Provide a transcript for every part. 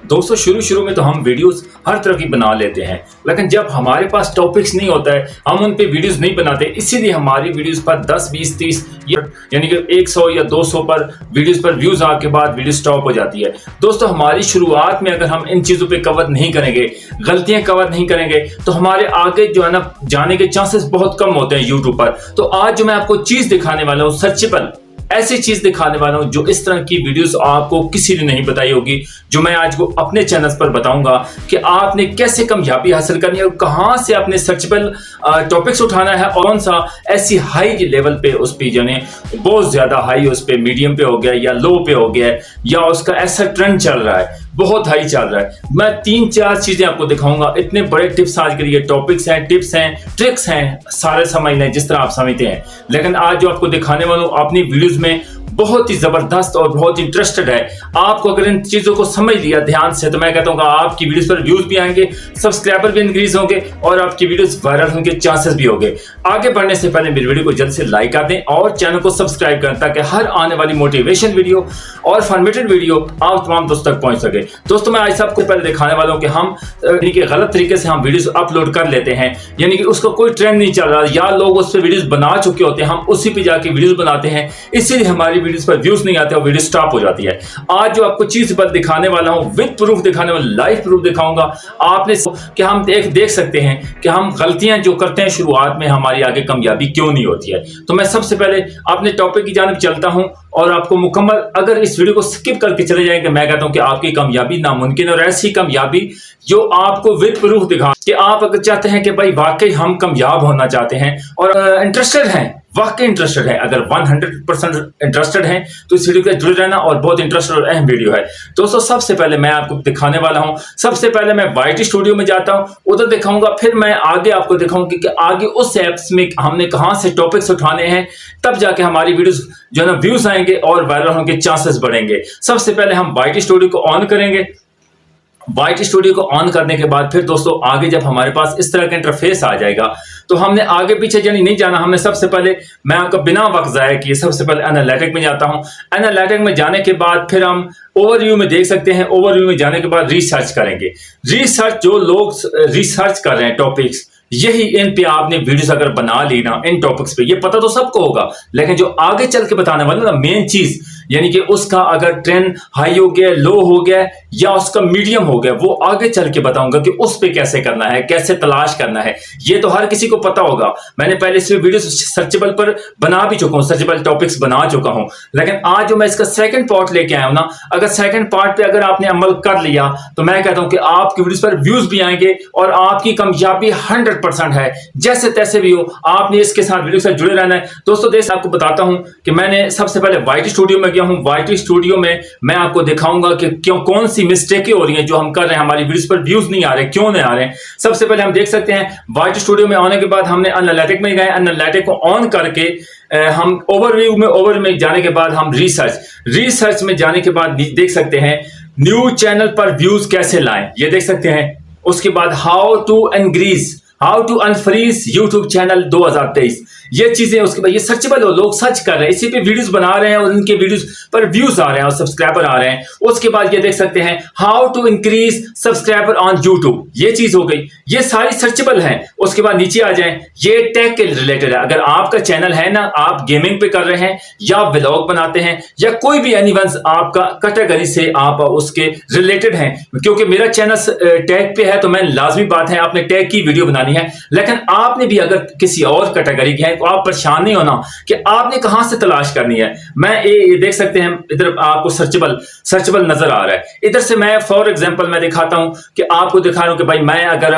दोस्तों शुरू में तो हम वीडियोस हर तरह की बना लेते हैं, लेकिन जब हमारे पास टॉपिक्स नहीं होता है हम उन पे वीडियोस नहीं बनाते। इसीलिए हमारी वीडियोस पर 10, 20, 30 यानी कि 100 या 200 पर वीडियोस पर व्यूज आने के बाद वीडियो स्टॉप हो जाती है। दोस्तों हमारी शुरुआत में अगर हम इन चीज़ों पे कवर नहीं करेंगे, गलतियां कवर नहीं करेंगे, तो हमारे आगे जो है ना जाने के चांसेस बहुत कम होते हैं यूट्यूब पर। तो आज जो मैं आपको चीज़ दिखाने वाला हूँ, सर्चेबल ऐसी चीज दिखाने वाला हूं जो इस तरह की वीडियोस आपको किसी ने नहीं बताई होगी, जो मैं आज को अपने चैनल पर बताऊंगा कि आपने कैसे कामयाबी हासिल करनी है और कहां से अपने सर्चेबल टॉपिक्स उठाना है और कौन सा ऐसी हाई लेवल पे उस पे जाने बहुत ज्यादा हाई उस पे मीडियम पे हो गया या लो पे हो गया या उसका ऐसा ट्रेंड चल रहा है, बहुत हाई चल रहा है। मैं 3-4 चीजें आपको दिखाऊंगा। इतने बड़े टिप्स आज के लिए टॉपिक्स हैं, टिप्स हैं, ट्रिक्स हैं, सारे समझ लें जिस तरह आप समझते हैं। लेकिन आज जो आपको दिखाने वाला हूं अपनी वीडियोस में बहुत ही जबरदस्त और बहुत इंटरेस्टेड है। आपको अगर इन चीजों को समझ लिया ध्यान से तो मैं कहता हूँ आपकी वीडियोस पर व्यूज भी आएंगे, सब्सक्राइबर भी इंक्रीज होंगे और आपकी वीडियोस वायरल होने के चांसेस भी होंगे। आगे बढ़ने से पहले मेरी वीडियो को जल्द से लाइक कर दें और चैनल को सब्सक्राइब करें ताकि हर आने वाली मोटिवेशन वीडियो और फॉर्मेटेड वीडियो आप तमाम दोस्तों तक पहुंच सके। दोस्तों मैं आज सबको पहले दिखाने वाला हूं कि हम गलत तरीके से हम वीडियोस अपलोड कर लेते हैं, यानी कि उसका कोई ट्रेंड नहीं चल रहा या लोग उस पर वीडियोस बना चुके होते हैं, हम उसी पे जाके वीडियोस बनाते हैं, इसीलिए हमारी वीडियोस पर व्यूज नहीं आते और वीडियो स्टॉप हो जाती है। आज जो आपको चीज पर दिखाने वाला हूं विद प्रूफ दिखाने वाला, लाइव प्रूफ दिखाऊंगा आपने कि हम देख सकते हैं कि हम गलतियां जो करते हैं शुरुआत में हमारी आगे कामयाबी क्यों नहीं होती है। तो मैं सबसे पहले अपने टॉपिक की जानिब चलता हूं और आपको मुकम्मल, अगर इस वीडियो को स्किप करके चले जाएंगे मैं कहता हूं कि आपकी कामयाबी नामुमकिन, और ऐसी कामयाबी जो आपको विद प्रूफ दिखा कि आप अगर चाहते हैं कि भाई वाकई हम कामयाब होना चाहते हैं और इंटरेस्टेड हैं, वाकई इंटरेस्टेड है, अगर 100% इंटरेस्टेड हैं तो इस वीडियो के जुड़े रहना और बहुत इंटरेस्टेड और अहम वीडियो है। दोस्तों सबसे पहले मैं आपको दिखाने वाला हूं, सबसे पहले मैं YT स्टूडियो में जाता हूं, उधर दिखाऊंगा, फिर मैं आगे आपको दिखाऊंगा कि आगे उस ऐप्स में हमने कहां से टॉपिक्स उठाने हैं, तब जाके हमारी वीडियोस जो है ना व्यूज आएंगे और वायरल होने के चांसेस बढ़ेंगे। सबसे पहले हम YT स्टूडियो को ऑन करेंगे। YT स्टूडियो को ऑन करने के बाद फिर दोस्तों आगे जब हमारे पास इस तरह का इंटरफेस आ जाएगा तो हमने आगे पीछे जानी नहीं जाना, हमने सबसे पहले, मैं आपका बिना वक्त जाया किए सबसे पहले एनालिटिक में जाता हूं। एनालिटिक में जाने के बाद फिर हम ओवरव्यू में देख सकते हैं, ओवरव्यू में जाने के बाद रिसर्च करेंगे। रिसर्च, जो लोग रिसर्च कर रहे हैं टॉपिक्स, यही इन पे आपने वीडियोस अगर बना ली ना इन टॉपिक्स पे, ये पता तो सबको होगा, लेकिन जो आगे चल के बताने वाला ना मेन चीज, यानी कि उसका अगर ट्रेंड हाई हो गया, लो हो गया या उसका मीडियम हो गया, वो आगे चल के बताऊंगा कि उस पे कैसे करना है, कैसे तलाश करना है। ये तो हर किसी को पता होगा, मैंने पहले इस वीडियो सर्चेबल पर बना भी चुका हूं, सर्चेबल टॉपिक्स बना चुका हूं। लेकिन आज जो मैं इसका सेकंड पार्ट लेके आया हूं ना, अगर सेकंड पार्ट पे अगर आपने अमल कर लिया तो मैं कहता हूं कि आपकी वीडियोस पर व्यूज भी आएंगे और आपकी कामयाबी 100% है। जैसे तैसे भी हो आपने इसके साथ वीडियो से जुड़े रहना है। दोस्तों देख आपको बताता हूं कि मैंने सबसे पहले YT स्टूडियो में गया हूं। YT स्टूडियो में मैं आपको दिखाऊंगा कि क्यों, कौन सी मिस्टेकें हो रही हैं जो हम कर रहे हैं, हमारी वीडियोस पर व्यूज नहीं आ रहे, क्यों नहीं आ रहे हैं। सबसे पहले हम देख सकते हैं YT स्टूडियो में आने के बाद हमने एनालिटिक में गए, एनालिटिक को ऑन करके हम ओवरव्यू में जाने के बाद हम रिसर्च में जाने के बाद देख सकते हैं न्यू चैनल पर व्यूज कैसे लाएं, ये देख सकते हैं। उसके बाद how to unfreeze YouTube channel 2023, ये चीजें। उसके बाद ये सर्चेबल हो, लोग सर्च कर रहे हैं, इसी पे वीडियोस बना रहे हैं और उनके वीडियोस पर व्यूज आ रहे हैं और सब्सक्राइबर आ रहे हैं। उसके बाद ये देख सकते हैं how to increase subscriber on YouTube, ये चीज हो गई, ये सारी सर्चेबल है। उसके बाद नीचे आ जाएं, ये टैग के रिलेटेड है। अगर आपका चैनल है ना, आप गेमिंग पे कर रहे हैं या व्लॉग बनाते हैं या कोई भी एनीवन आपका कैटेगरी से आप उसके रिलेटेड हैं, क्योंकि मेरा चैनल टैग पे है तो मैं लाजमी बात है आपने टैग की वीडियो बनानी है। लेकिन आपने भी अगर किसी और कैटेगरी के हैं तो आप परेशान नहीं होना कि आपने कहां से तलाश करनी है। मैं ये देख सकते हैं इधर आपको सर्चेबल नजर आ रहा है। इधर से मैं फॉर एग्जांपल मैं दिखाता हूं कि आपको दिखा रहा हूं कि भाई मैं अगर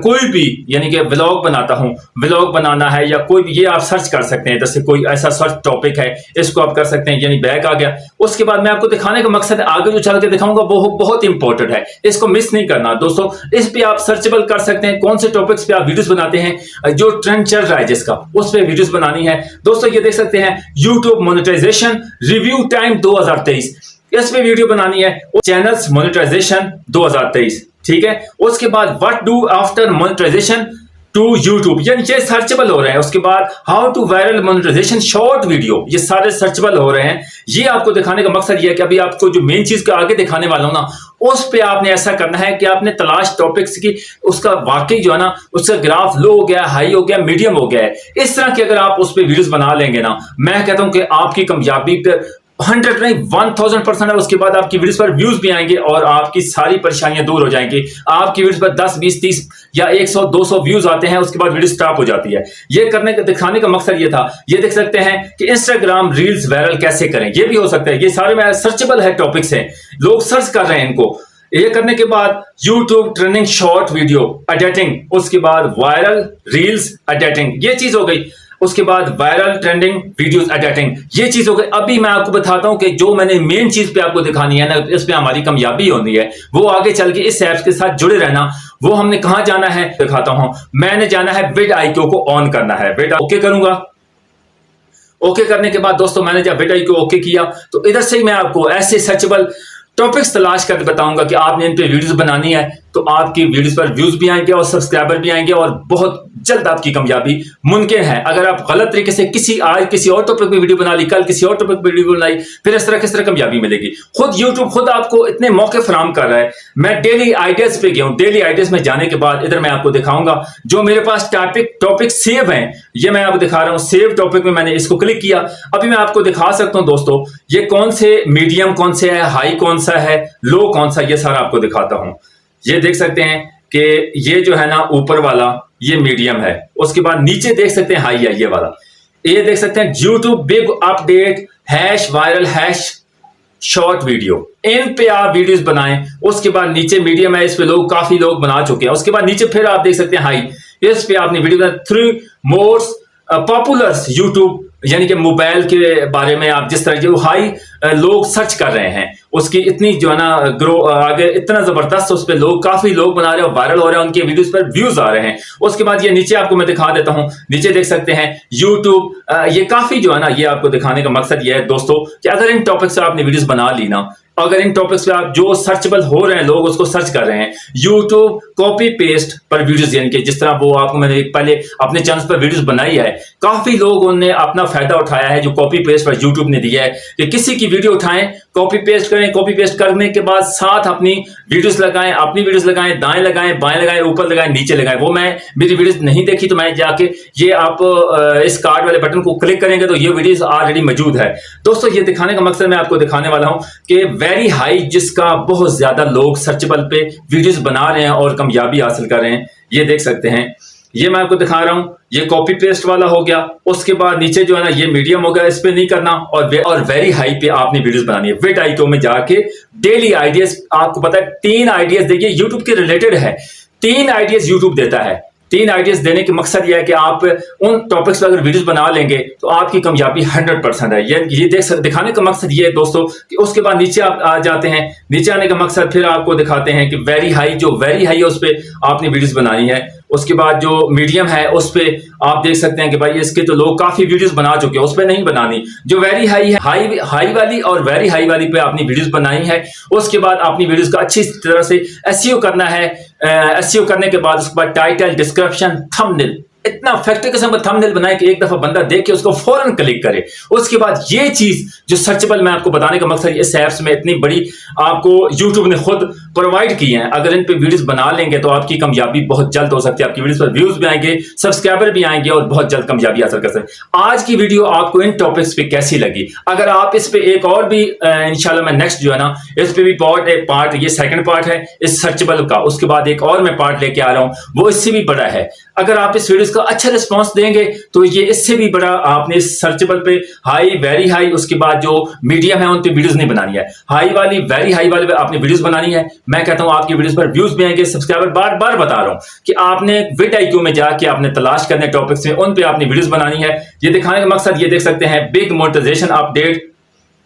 कोई भी यानी कि व्लॉग बनाता हूं, व्लॉग बनाना है या कोई भी, ये आप सर्च कर सकते हैं। इधर से कोई ऐसा सर्च टॉपिक है, इसको आप कर सकते हैं, यानी बैक आ गया। उसके बाद मैं आपको दिखाने का मकसद है, आगे जो चल के दिखाऊंगा वो बहुत इंपॉर्टेंट है, इसको मिस नहीं करना। दोस्तों इस पे आप सर्चेबल कर सकते हैं, कौन से टॉपिक्स पे आप वीडियोस बनाते हैं, जो ट्रेंड चल रहा है जिसका, उस पे वीडियोस बनानी है। दोस्तों ये देख सकते हैं यूट्यूब मोनेटाइजेशन रिव्यू टाइम 2023, इस पे वीडियो बनानी है। चैनल्स मोनेटाइजेशन 2023, ठीक है। उसके बाद what do after monetization to YouTube, यानी ये सर्चेबल हो रहे हैं। उसके बाद how to viral monetization short video, ये सारे सर्चेबल हो रहे हैं। ये आपको दिखाने का मकसद ये है कि अभी आपको जो मेन चीज का आगे दिखाने वाला हूं ना, उस पे आपने ऐसा करना है कि आपने तलाश टॉपिक्स की, उसका वाकई जो है ना, उसका ग्राफ लो हो गया, हाई हो गया, मीडियम हो गया है, इस तरह की अगर आप उस पर वीडियोस बना लेंगे ना, मैं कहता हूं कि आपकी कामयाबी पर 100 नहीं 1000% है। उसके बाद आपकी वीडियोस पर व्यूज भी आएंगे और आपकी सारी परेशानियां दूर हो जाएंगी। आपकी वीडियोस पर 10 20 30 या 100 200 व्यूज आते हैं, उसके बाद वीडियो स्टॉप हो जाती है। ये करने का दिखाने का मकसद ये था। ये देख सकते हैं कि इंस्टाग्राम रील्स वायरल कैसे करें, ये भी हो सकता है। ये सारे में सर्चेबल है टॉपिक्स हैं, लोग सर्च कर रहे हैं इनको। ये करने के बाद YouTube trending short video editing, उसके बाद वायरल रील्स एडिटिंग, ये चीज हो गई। उसके बाद वायरल ट्रेंडिंग वीडियोस एडिटिंग, ये चीज हो गई। अभी मैं आपको बताता हूं कि जो मैंने मेन चीज पे आपको दिखानी है ना, इसमें हमारी कामयाबी होनी है, वो आगे चल के इस ऐप्स के साथ जुड़े रहना। वो हमने कहां जाना है दिखाता हूं। मैंने जाना है vidIQ को ऑन करना है। ओके करूंगा। ओके करने के बाद दोस्तों मैंने जब vidIQ ओके किया तो इधर से ही मैं आपको ऐसे सर्चेबल टॉपिक्स तलाश करके बताऊंगा कि आपने इन पे वीडियोस बनानी है, तो आपकी वीडियोस पर व्यूज भी आएंगे और सब्सक्राइबर भी आएंगे और बहुत जल्द आपकी कामयाबी मुमकिन है। अगर आप गलत तरीके से आज किसी और टॉपिक पे वीडियो बना ली, कल किसी और टॉपिक पे वीडियो बनाई, फिर इस तरह किस तरह कामयाबी मिलेगी। खुद यूट्यूब खुद आपको इतने मौके फराहम कर रहा है। मैं डेली आइडियाज पे गया हूं। डेली आइडियाज में जाने के बाद इधर मैं आपको दिखाऊंगा जो मेरे पास टॉपिक सेव हैं। ये मैं आपको दिखा रहा हूं। सेव टॉपिक में मैंने इसको क्लिक किया। अभी मैं आपको दिखा सकता हूं दोस्तों, ये कौन से मीडियम कौन से है, हाई कौन सा है, लो कौन सा, ये सारा आपको दिखाता हूं। ये देख सकते हैं कि ये जो है ना ऊपर वाला ये मीडियम है। उसके बाद नीचे देख सकते हैं हाई है ये वाला। ये देख सकते हैं YouTube big update hash viral hash short video, इन पे आप वीडियोस बनाएं। उसके बाद नीचे मीडियम है, इस पे काफी लोग बना चुके हैं। उसके बाद नीचे फिर आप देख सकते हैं हाई, इस पे आपने वीडियो 3 मोस्ट पॉपुलर यूट्यूब, यानी कि मोबाइल के बारे में आप जिस तरह जो हाई लोग सर्च कर रहे हैं, उसकी इतनी जो है ना ग्रो आगे इतना जबरदस्त, उस पर लोग काफी लोग बना रहे हैं, वायरल हो रहे हैं, उनके वीडियोस पर व्यूज आ रहे हैं। उसके बाद ये नीचे आपको मैं दिखा देता हूं। नीचे देख सकते हैं यूट्यूब, ये काफी जो है ना, ये आपको दिखाने का मकसद ये है दोस्तों कि अगर इन टॉपिक से आपने वीडियोस बना ली ना, अगर इन टॉपिक्स पे आप जो सर्चेबल हो रहे हैं, लोग उसको सर्च कर रहे हैं, यूट्यूब कॉपी पेस्ट पर वीडियोस, यानी कि जिस तरह वो आपको मैंने पहले अपने चैनल पर वीडियोस बनाई है, काफी लोगों ने अपना फायदा उठाया है जो कॉपी पेस्ट पर यूट्यूब ने दिया है कि किसी की वीडियो उठाएं, कॉपी पेस्ट करें, कॉपी पेस्ट करने के बाद साथ अपनी वीडियोस लगाएं, अपनी वीडियोस लगाएं, दाएं लगाएं, बाएं लगाएं, ऊपर लगाएं, नीचे लगाएं। वो मैं मेरी वीडियोस नहीं देखी तो मैं जाके ये आप इस कार्ड वाले बटन को क्लिक करेंगे तो ये वीडियोस ऑलरेडी मौजूद है। दोस्तों ये दिखाने का मकसद मैं आपको दिखाने वाला हूं कि वेरी हाई, जिसका बहुत ज्यादा लोग सर्चेबल पे वीडियोस बना रहे हैं और कामयाबी हासिल कर रहे हैं। ये देख सकते हैं, ये मैं आपको दिखा रहा हूं। ये कॉपी पेस्ट वाला हो गया। उसके बाद नीचे जो है ना ये मीडियम हो गया, इस पे नहीं करना। और वेरी हाई पे आपने वीडियोस बनानी है। vidIQ में जाके डेली आइडियाज, आपको पता है 3 आइडियाज देखिए यूट्यूब के रिलेटेड है। 3 आइडियाज यूट्यूब देता है। 3 आइडियाज देने के मकसद यह है कि आप उन टॉपिक्स पर अगर वीडियोस बना लेंगे तो आपकी कामयाबी 100% है। ये दिखाने का मकसद ये है दोस्तों कि उसके बाद नीचे आप आ जाते हैं। नीचे आने का मकसद फिर आपको दिखाते हैं कि वेरी हाई, जो वेरी हाई है उस पर आपने वीडियोस बनानी है। उसके बाद जो मीडियम है उस पे आप देख सकते हैं कि भाई इसके तो लोग काफी वीडियोस बना चुके हैं, उस पे नहीं बनानी। जो वेरी हाई है, हाई वाली और वेरी हाई वाली पे आपने वीडियोस बनाई है। उसके बाद अपनी वीडियोस का अच्छी तरह से एसईओ करना है। एसईओ करने के बाद उसके बाद टाइटल, डिस्क्रिप्शन, थंबनेल, इतना फैक्ट्री किस्म का थंबनेल बनाए कि एक दफा बंदा देख के उसको फौरन क्लिक करे। उसके बाद ये चीज जो सर्चेबल मैं आपको बताने का मकसद, इस ऐप्स में इतनी बड़ी आपको यूट्यूब ने खुद प्रोवाइड की है। अगर इन पे वीडियोस बना लेंगे तो आपकी कामयाबी बहुत जल्द हो सकती है। आपकी वीडियोस पर व्यूज भी आएंगे, सब्सक्राइबर भी आएंगे और बहुत जल्द कामयाबी हासिल कर सकते हैं। आज की वीडियो आपको इन टॉपिक्स पे कैसी लगी? अगर आप इस पे एक और भी इंशाल्लाह मैं नेक्स्ट जो है ना इस पे भी पार्ट, ये सेकंड पार्ट है इस सर्चेबल का। उसके बाद एक और मैं पार्ट लेके आ रहा हूं, वो इससे भी बड़ा है। अगर आप इस वीडियो का अच्छा रिस्पांस देंगे तो ये इससे भी बड़ा आपने सर्चेबल पे हाई, वेरी हाई, उसके बाद जो मीडियम है उन पे वीडियोस नहीं बनानी है। हाई वाली, वेरी हाई वाली पे आपने वीडियोस बनानी है। मैं कहता हूं आपकी वीडियोस पर व्यूज भी आएंगे, सब्सक्राइबर, बार बार बता रहा हूं कि आपने vidIQ में जाके आपने तलाश करने टॉपिक्स में, उन पे आपने वीडियोस बनानी है। ये दिखाने का मकसद ये देख सकते हैं, बिग मोनेटाइजेशन अपडेट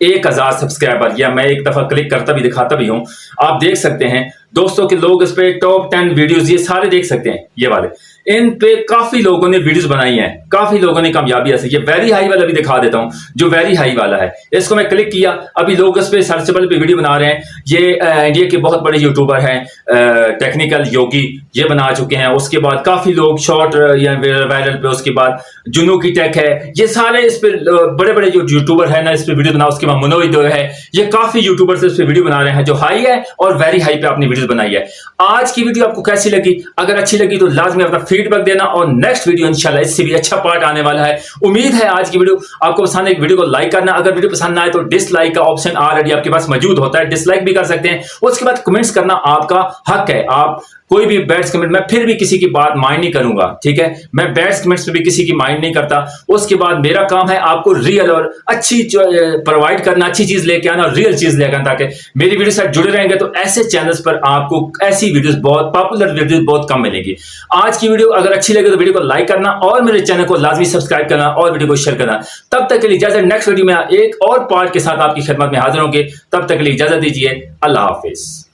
1000 सब्सक्राइबर, या मैं एक दफा क्लिक करता भी दिखाता भी हूं। आप देख सकते हैं दोस्तों कि लोग इस पे टॉप 10 वीडियोस ये सारे देख सकते हैं। ये वाले इन पे काफी लोगों ने वीडियोस बनाई हैं, काफी लोगों ने कामयाबी हासिल की। वेरी हाई वाला भी दिखा देता हूं, जो वेरी हाई वाला है, इसको मैं क्लिक किया, अभी लोग इस पे सर्चेबल पे वीडियो बना रहे हैं। ये इंडिया के बहुत बड़े यूट्यूबर हैं, टेक्निकल योगी, ये बना चुके हैं। उसके बाद काफी लोग शॉर्ट या वायरल पे, उसके बाद जुनू की टेक है, ये सारे इस पे बड़े बड़े जो यूट्यूबर है ना इस पे वीडियो बना। उसके बाद मनोज है, ये काफी यूट्यूबर्स इस पे वीडियो बना रहे हैं जो हाई है और वेरी हाई पे अपनी वीडियो बनाई है। आज की वीडियो आपको कैसी लगी? अगर अच्छी लगी तो लाजमी अपना फीडबैक देना और नेक्स्ट वीडियो इंशाल्लाह इससे भी अच्छा पार्ट आने वाला है। उम्मीद है आज की वीडियो आपको पसंद है। वीडियो को लाइक करना, अगर वीडियो पसंद ना आए तो डिसलाइक का ऑप्शन ऑलरेडी आपके पास मौजूद होता है, डिसलाइक भी कर सकते हैं। उसके बाद कमेंट्स करना आपका हक है, आप कोई भी बैड्स कमेंट, मैं फिर भी किसी की बात माइंड नहीं करूंगा, ठीक है? मैं बैड्स कमेंट्स पे भी किसी की माइंड नहीं करता। उसके बाद मेरा काम है आपको रियल और अच्छी प्रोवाइड करना, अच्छी चीज लेके आना, रियल चीज लेकर, ताकि मेरी वीडियो से जुड़े रहेंगे तो ऐसे चैनल्स पर आपको ऐसी वीडियोस, बहुत पॉपुलर वीडियोस बहुत कम मिलेंगी। आज की वीडियो अगर अच्छी लगे तो वीडियो को लाइक करना और मेरे चैनल को लाजमी सब्सक्राइब करना और वीडियो को शेयर करना। तब तक के लिए इजाजत, नेक्स्ट वीडियो में एक और पार्ट के साथ आपकी खिदमत में हाजिर होंगे। तब तक के लिए इजाजत दीजिए, अल्लाह हाफिज।